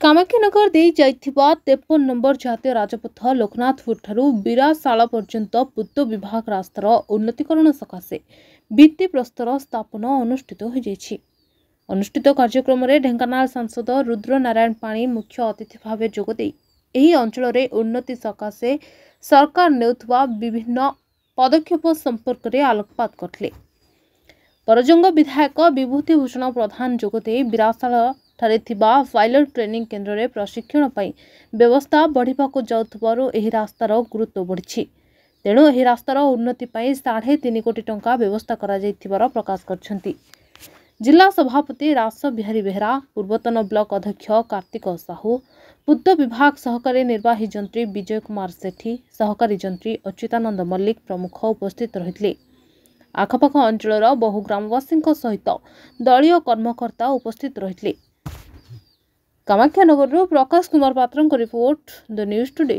कामाख्यानगर दे जाइथिबा 53 number जातीय राजपथ लोकनाथपुर ठारू बिराशाला पर्यंत पूर्त विभाग रास्तार उन्नतीकरण सकाशे भित्ति प्रस्तर स्थापन अनुष्ठित हो जाइछि। अनुष्ठित कार्यक्रम में ढेंकानाल सांसद रुद्र नारायण पाणी मुख्य अतिथि भाव जोगदे एही अंचल रे उन्नति सकाशे सरकार नेउथबा विभिन्न पदक्षेप संपर्क में आलोकपात करथिले। परजंग विधायक विभूति भूषण प्रधान जोगदे बिराशाला ठारे थिबा पायलट ट्रेनिंग केन्द्र में प्रशिक्षण पाई व्यवस्था बढ़िबाको जाउथबारु एही रास्तार गुरुत्व बढ़िछि। तेणु एही रास्तार उन्नति पाई 3.5 कोटी टंका व्यवस्था करा जाइथिबार प्रकाश करछन्ति। जिला सभापति रास बिहारी बेहरा, पूर्वतन ब्लॉक अध्यक्ष कार्तिक साहू, पूर्त विभाग सहकारी निर्वाही जंत्री विजय कुमार सेठी, सहकारी जंत्री अच्युतानंद मल्लिक प्रमुख उपस्थित रहिथिले। आखपाख अंचल बहु ग्रामवासी सहित दलीय कर्मकर्ता उपस्थित रहिथिले। कामाख्यानगर प्रकाश कुमार पात्र रिपोर्ट द न्यूज टुडे।